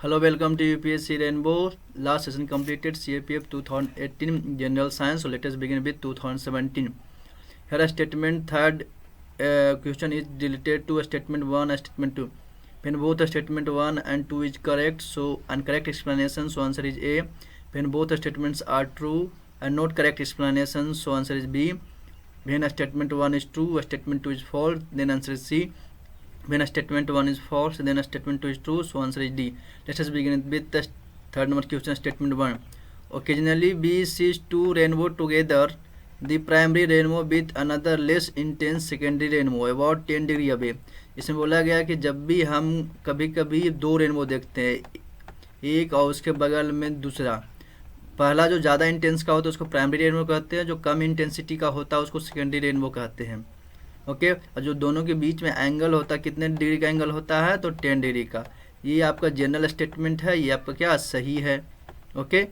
Hello, welcome to UPSC Rainbow. Last session completed CAPF 2018 General Science. So let us begin with 2017. Here a statement third question is related to a statement 1 and statement 2. When both a statement 1 and 2 is correct, so and correct explanation, so answer is A. When both the statements are true and not correct explanation, so answer is B. When a statement 1 is true, a statement 2 is false, then answer is C. When a statement 1 is false, then a statement 2 is true, so answer is D. Let us begin with the third number question, statement 1. Occasionally we see two rainbow together, the primary rainbow with another less intense secondary rainbow about 10 degree away. इसमें बोला गया कि जब भी हम कभी कभी दो रेनबो देखते हैं, एक और उसके बगल में दूसरा, पहला जो ज़्यादा इंटेंस का होता है उसको प्राइमरी रेनबो कहते हैं, जो कम इंटेंसिटी का होता है उसको सेकेंडरी रेनबो कहते हैं। ओके और जो दोनों के बीच में एंगल होता है, कितने डिग्री का एंगल होता है, तो 10 डिग्री का। ये आपका जनरल स्टेटमेंट है, ये आपका क्या सही है। ओके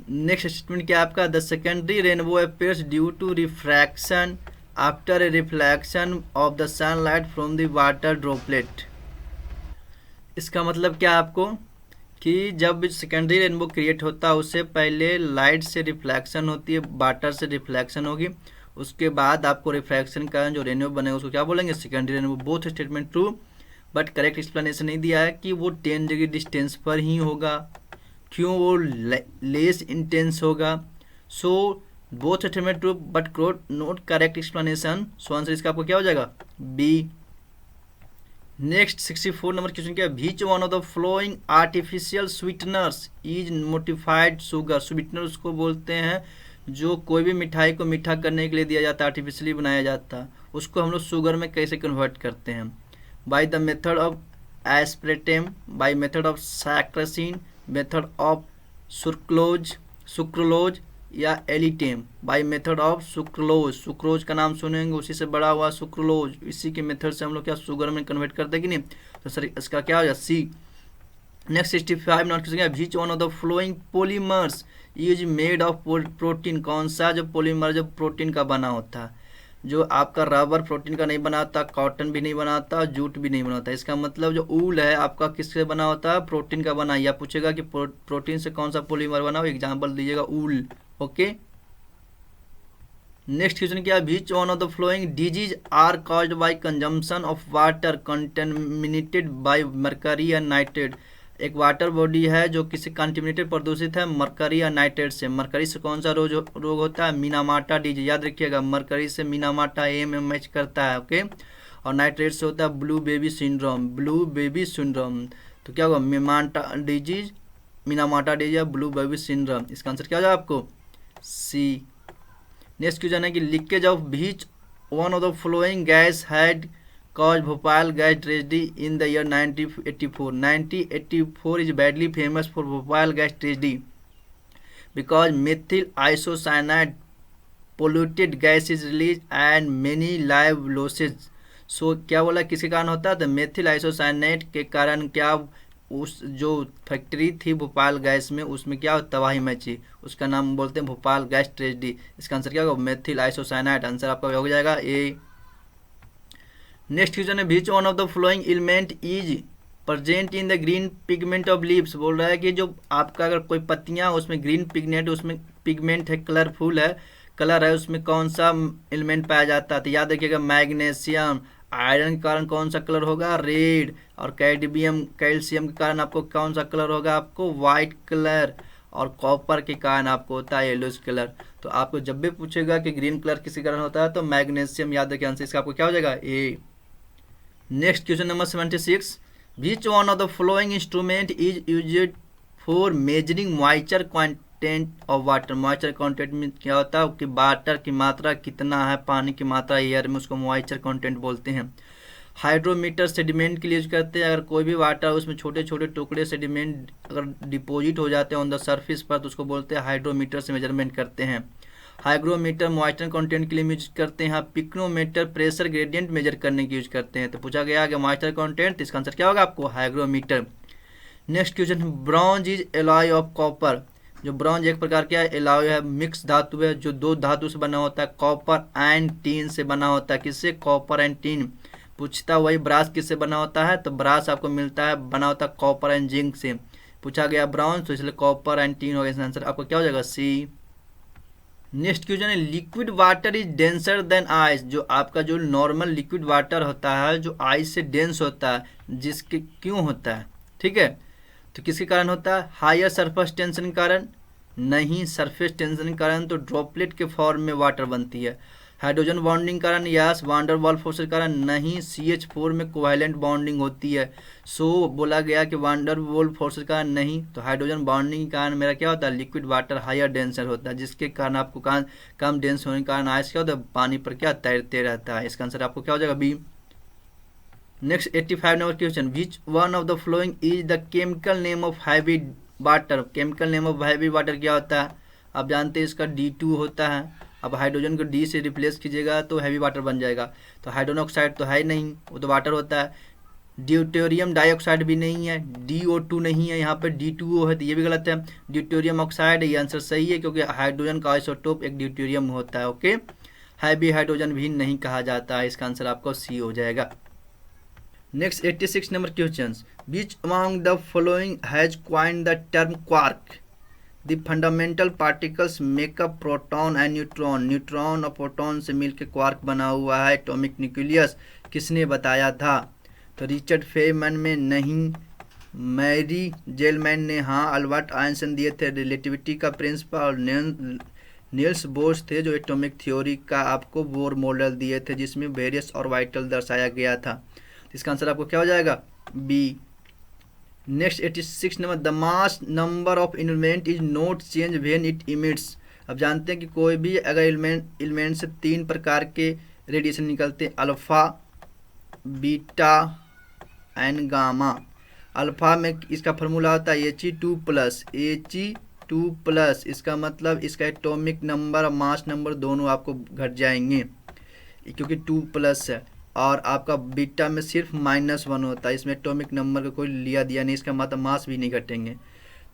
नेक्स्ट स्टेटमेंट क्या आपका, the secondary rainbow appears due to refraction after a reflection of the sunlight from the water droplet. इसका मतलब क्या आपको कि जब सेकेंडरी रेनबो क्रिएट होता है उससे पहले लाइट से रिफ्लेक्शन होती है, वाटर से रिफ्लेक्शन होगी, उसके बाद आपको रिफ्रैक्शन का जो रेनबो बनेगा उसको क्या बोलेंगे, secondary rainbow. Both statement true, but correct explanation नहीं दिया है कि वो 10 डिग्री डिस्टेंस पर ही होगा, क्यों वो लेस इंटेंस होगा। So both statement true but not correct explanation, so answer इसका आपको क्या हो जाएगा, बी। नेक्स्ट 64 नंबर क्वेश्चन क्या है, which one of the flowing artificial sweeteners is modified sugar. Sweetener उसको बोलते हैं जो कोई भी मिठाई को मीठा करने के लिए दिया जाता है, आर्टिफिशियली बनाया जाता है, उसको हम लोग शुगर में कैसे कन्वर्ट करते हैं, by the method of aspartame, by method of saccharin, method of sucralose या alitame, by method of sucralose. Sucrose का नाम सुनेंगे, उसी से बड़ा हुआ सुक्रोलोज, इसी के मेथड से हम लोग क्या शुगर में कन्वर्ट करते हैं कि नहीं, तो सर इसका क्या हो जाए, C. Next 65 number question, which one of the following polymers is made of protein. कौन सा जो पॉलीमर जो प्रोटीन का बना होता है, जो आपका रबर प्रोटीन का नहीं बनाता, कॉटन भी नहीं बनाता, जूट भी नहीं बनाता। इसका मतलब जो ऊल है आपका किससे बना होता है, प्रोटीन का बना। या पूछेगा कि प्रोटीन से कौन सा पॉलीमर बना हो, एग्जाम्पल दीजिएगा ऊल। ओके नेक्स्ट क्वेश्चन क्या, which one of the following disease are caused by consumption of water contaminated by mercury या नाइट्रेट। एक वाटर बॉडी है जो किसी कंटेमिनेटेड प्रदूषित है मरकरी या नाइट्रेट से। मरकरी से कौन सा रोग होता है, मिनामाटा डिजीज, याद रखिएगा मरकरी से मिनामाटा मैच करता है। ओके और नाइट्रेट से होता है blue baby syndrome, blue baby syndrome. तो क्या होगा, मिनामाटा डिजीज, मिनामाटा डिजीज या ब्लू बेबी सिंड्रोम। इसका आंसर क्या हो जाएगा आपको, सी। नेक्स्ट क्वेश्चन है कि leakage of which one of the flowing gas had cause Bhopal gas tragedy in the year 1984. 1984 is badly famous for Bhopal gas tragedy because methyl isocyanate polluted gas is released and many live losses. So क्या बोला किसी कारण होता है, तो methyl isocyanate के कारण क्या उस जो फैक्ट्री थी भोपाल गैस में उसमें क्या तबाही मची, उसका नाम बोलते हैं भोपाल गैस ट्रेजेडी। इसका आंसर क्या होगा, मेथिल आइसोसाइनेट। आंसर आपका हो जाएगा ए। नेक्स्ट क्वेश्चन है, which one of the flowing element is present in the green pigment of leaves. बोल रहा है कि जो आपका अगर कोई पत्तियां उसमें ग्रीन पिगमेंट, उसमें पिगमेंट है, कलरफुल है, कलर है, उसमें कौन सा एलिमेंट पाया जाता है, तो याद रखिएगा मैग्नीशियम। आयरन के कारण कौन सा कलर होगा, रेड। और कैल्शियम के कारण आपको कौन सा कलर होगा, आपको वाइट कलर। और कॉपर के कारण आपको होता है येलोज कलर। तो आपको जब भी पूछेगा कि ग्रीन कलर किसी कारण होता है तो मैग्नीशियम, याद रखिए आंसर इसका आपको क्या हो जाएगा, A. Next question number 76, which one of the following instrument is used for measuring moisture content of water. Moisture content में क्या होता है कि वाटर की मात्रा कितना है, पानी की मात्रा एयर में, उसको मॉइस्चर कंटेंट बोलते हैं। हाइड्रोमीटर सेडिमेंट के लिए यूज करते हैं, अगर कोई भी वाटर उसमें छोटे छोटे टुकड़े सेडिमेंट अगर डिपोजिट हो जाते हैं ऑन द सरफेस पर तो उसको बोलते हैं हाइड्रोमीटर से मेजरमेंट करते हैं। हाइग्रोमीटर मॉइस्चर कंटेंट के लिए यूज करते हैं। पिक्नोमीटर प्रेशर ग्रेडियंट मेजर करने के यूज करते हैं। तो पूछा गया कि मॉइस्चर कंटेंट, इसका आंसर क्या होगा आपको, hygrometer. Next question, bronze is alloy of copper. जो ब्रॉन्ज एक प्रकार का एलॉय है, मिक्स धातु है, जो दो धातु से बना होता है, कॉपर एंड टीन से बना होता है। किससे, कॉपर एंड टीन। पूछता वही ब्रास किससे बना होता है, तो ब्रास आपको मिलता है बना होता है कॉपर एंड जिंक से। पूछा गया ब्रॉन्ज, तो इसलिए कॉपर एंड टीन हो गया। आंसर आपका क्या हो जाएगा सी। नेक्स्ट क्वेश्चन है liquid water is denser then ice. जो आपका जो नॉर्मल लिक्विड वाटर होता है जो आइस से डेंस होता है, जिसके क्यों होता है, ठीक है, तो किसके कारण होता है, हायर सरफेस टेंशन के कारण, नहीं सरफेस टेंशन के कारण, तो ड्रॉपलेट के फॉर्म में वाटर बनती है। हाइड्रोजन बॉन्डिंग कारण, यस। वांडर वाल फोर्स के कारण, नहीं। CH4 में कोवैलेंट बॉन्डिंग होती है, सो बोला गया कि वांडर वॉल फोर्स के कारण नहीं। तो हाइड्रोजन बॉन्डिंग के कारण मेरा क्या होता है, लिक्विड वाटर हायर डेंसर होता है, जिसके कारण आपको कम डेंस होने के कारण आइस क्या होता है, पानी पर क्या तैरते रहता है। इसका आंसर आपको क्या हो जाएगा, B. Next 85 number question, which one of the following is the chemical name of heavy water. Chemical name of heavy water क्या होता है, आप जानते हैं इसका D2 होता है। अब हाइड्रोजन को D से रिप्लेस कीजिएगा तो हैवी वाटर बन जाएगा। तो हाइड्रोजन ऑक्साइड तो है नहीं, वो तो वाटर होता है। ड्यूटेरियम डाइऑक्साइड भी नहीं है, DO2 नहीं है, यहाँ पे D2O है, तो ये भी गलत है। ड्यूटेरियम ऑक्साइड ये आंसर सही है, क्योंकि हाइड्रोजन का आइसोटोप एक ड्यूटेरियम होता है। ओके, हैवी हाइड्रोजन भी नहीं कहा जाता है। इसका आंसर आपको सी हो जाएगा। Next 86 number question, which among the following has coined the term quark. The fundamental particles make up proton and neutron. Neutron और प्रोटॉन से मिलकर क्वार्क बना हुआ है, एटॉमिक न्यूक्लियस। किसने बताया था, तो रिचर्ड फेयरमैन में नहीं, मैरी जेलमैन ने हाँ, अल्बर्ट आइंस्टाइन दिए थे रिलेटिविटी का प्रिंसिपल, और नील्स बोर्स थे जो एटॉमिक थ्योरी का आपको बोर मॉडल दिए थे, जिसमें वेरियस ऑर्बिटल दर्शाया गया था। इसका आंसर आपको क्या हो जाएगा, B. Next 86 number, the mass number of element is not change when it emits. अब जानते हैं कि कोई भी अगर एलिमेंट से 3 प्रकार के रेडिएशन निकलते हैं, alpha, beta and gamma. Alpha में इसका फार्मूला होता है He2+, He2+। इसका मतलब इसका एटॉमिक नंबर और मास नंबर दोनों आपको घट जाएंगे, क्योंकि 2+ है। और आपका बीटा में सिर्फ -1 होता है, इसमें एटॉमिक नंबर का कोई लिया दिया नहीं, इसका मतलब मास भी नहीं घटेंगे।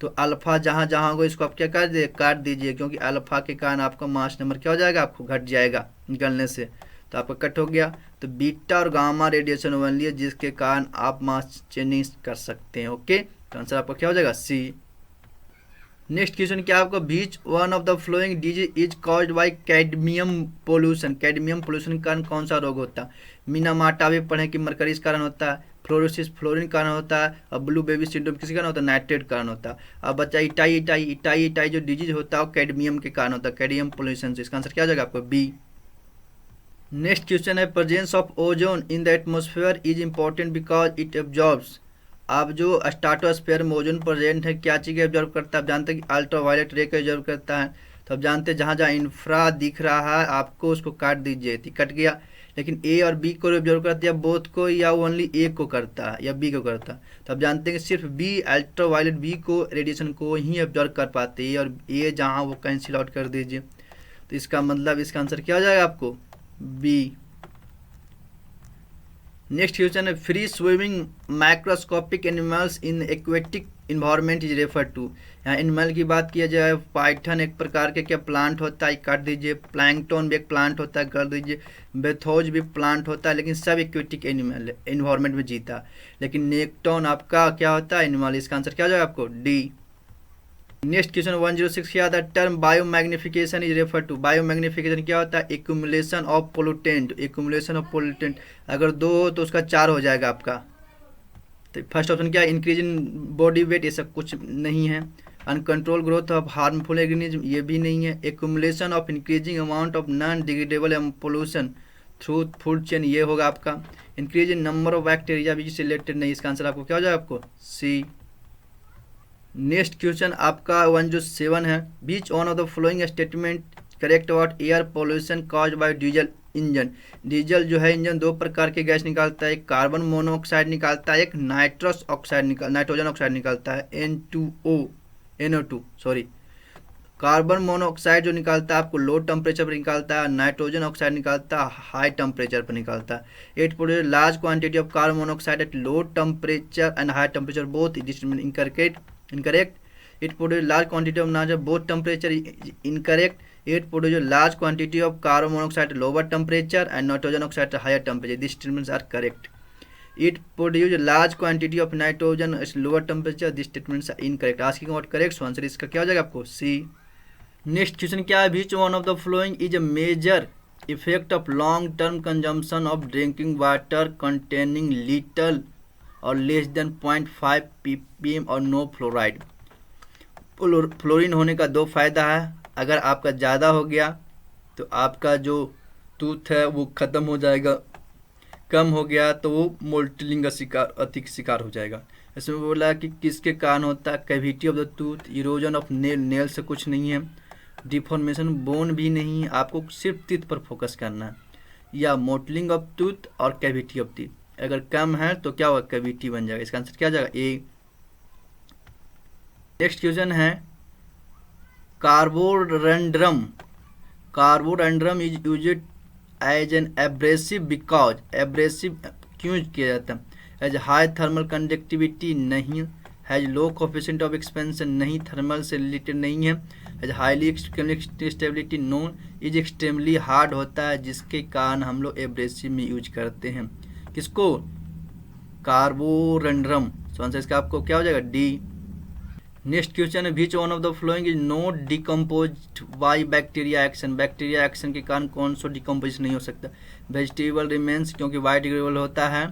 तो अल्फा जहाँ जहाँ होगा इसको आप क्या कर दे, काट दीजिए, क्योंकि अल्फा के कारण आपका मास नंबर क्या हो जाएगा, आपको घट जाएगा निकलने से, तो आपका कट हो गया। तो बीटा और गामा रेडिएशन ओनली है, जिसके कारण आप मास चेंज कर सकते हैं। ओके, तो आंसर आपका क्या हो जाएगा, सी। नेक्स्ट क्वेश्चन क्या आपको, which one of the following disease is caused by cadmium pollution. Cadmium pollution के कारण कौन सा रोग होता है, मीनामाटा भी पढ़े कि मरकरी इस कारण होता है, फ्लोरोसिस फ्लोरिन कारण होता है, और ब्लू बेबी सिंड्रोम किसी कारण होता है, नाइट्रेट कारण होता है। अब बच्चा इटाई जो डिजीज होता है वो कैडमियम के कारण होता है, कैडमियम पोल्यूशन से। इसका आंसर क्या हो जाएगा आपको, बी। नेक्स्ट क्वेश्चन है, presence of ozone in the atmosphere is important because it absorbs. अब जो स्ट्रेटोस्फेयर में ओजोन प्रेजेंट है, क्या चीज़ एब्जॉर्व करता है, आप जानते हैं कि अल्ट्रावायलेट रे को एब्जॉर्व करता है। तो आप जानते हैं जहाँ जहाँ इंफ्रा दिख रहा है आपको उसको काट दीजिए, तो कट गया। लेकिन ए और बी को एब्जॉर्व करता है, बोथ को, या ओनली ए को करता है या बी को करता है। तो आप जानते हैं कि सिर्फ बी, अल्ट्रावायलेट बी को रेडिएशन को ही एब्जॉर्व कर पाते हैं, और ए जहाँ वो कैंसिल आउट कर दीजिए। तो इसका मतलब इसका आंसर क्या हो जाएगा आपको, बी। नेक्स्ट क्वेश्चन है, free swimming microscopic animals in aquatic environment is refer to. यहाँ एनिमल की बात किया जाए, पाइथन एक प्रकार के क्या प्लांट होता है, काट दीजिए। प्लैंकटन भी एक प्लांट होता है, कर दीजिए। बेथोज भी प्लांट होता है, लेकिन सब एक्वेटिक एनिमल इन्वायरमेंट में जीता है। लेकिन नेक्टन आपका क्या होता है, एनिमल। इसका आंसर क्या हो जाएगा आपको, डी। नेक्स्ट क्वेश्चन 106 क्या था, term biomagnification is refer to. Biomagnification क्या होता है, accumulation of pollutant. Accumulation of pollutant अगर 2 हो तो उसका 4 हो जाएगा आपका। तो फर्स्ट ऑप्शन क्या है, इंक्रीज इन बॉडी वेट, ये सब कुछ नहीं है। Uncontrol growth of harmful organism, ये भी नहीं है। Accumulation of increasing amount of non degradable pollution through food chain, ये होगा आपका। Increase in number of bacteria भी रिलेटेड नहीं। इसका आंसर आपको क्या हो जाएगा, आपको सी। नेक्स्ट क्वेश्चन आपका 107 है, which one of the following statement correct about air pollution caused by diesel engine. Diesel जो है इंजन 2 प्रकार के गैस निकालता है, एक कार्बन मोनोऑक्साइड निकालता है, एक नाइट्रोजन ऑक्साइड निकालता है, NO2 सॉरी। कार्बन मोनोऑक्साइड जो निकालता है आपको लो टेम्परेचर पर निकालता है, नाइट्रोजन ऑक्साइड निकालता है हाई टेम्परेचर पर निकालता है। It produce large quantity of carbon monoxide at low temperature and high temperature both incorrect. It produces large quantity of nitrogen both temperature incorrect. It produce large quantity of carbon monoxide at lower temperature and nitrogen oxide at higher temperature. These statements are correct. It produce large quantity of nitrogen at lower temperature. These statements are incorrect. Asking what correct, so answer इसका क्या हो जाएगा आपको सी। Next question क्या है, which one of the following is a major effect of long term consumption of drinking water containing little और less than 0.5 ppm और no fluoride. Fluorine होने का दो फायदा है, अगर आपका ज़्यादा हो गया तो आपका जो टूथ है वो ख़त्म हो जाएगा, कम हो गया तो वो मोल्टिंग का शिकार अधिक शिकार हो जाएगा। इसमें बोला कि किसके कारण होता है, cavity of the tooth, erosion of nail, nail से कुछ नहीं है, डिफॉर्मेशन बोन भी नहीं है, आपको सिर्फ टीथ पर फोकस करना है, या मोटलिंग ऑफ टूथ और कैविटी ऑफ टीथ। अगर कम है तो क्या होगा, कैविटी बन जाएगा। इसका आंसर क्या हो जाएगा, ए। नेक्स्ट क्वेश्चन है carborundum. Carborundum is used as an abrasive because, abrasive क्यों किया जाता है, एज हाई थर्मल कंडक्टिविटी नहीं, has low coefficient of expansion नहीं, थर्मल से रिलेटेड नहीं है, as highly stability known, is extremely hard होता है, जिसके कारण हम लोग एब्रेसिव में यूज करते हैं। किसको, कार्बोरंड्रम। सो आंसर इसका आपको क्या हो जाएगा, डी। नेक्स्ट क्वेश्चन है which one of the following is not decomposed by bacteria action. Bacteria action के कारण कौन सा डिकम्पोजिशन नहीं हो सकता, वेजिटेबल रिमेन्स क्योंकि बायोडिग्रेडेबल होता है,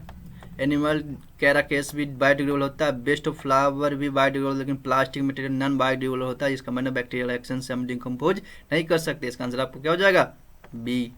एनिमल कैराकेस भी बायोडिग्रेडेबल होता है, बेस्ट ऑफ फ्लावर भी बायोडिग्रेडेबल, लेकिन प्लास्टिक मटेरियल नॉन बायोडिग्रेडेबल होता है, इसका मतलब बैक्टीरियल एक्शन से हम डिकम्पोज नहीं कर सकते। इसका आंसर आपको क्या हो जाएगा, बी।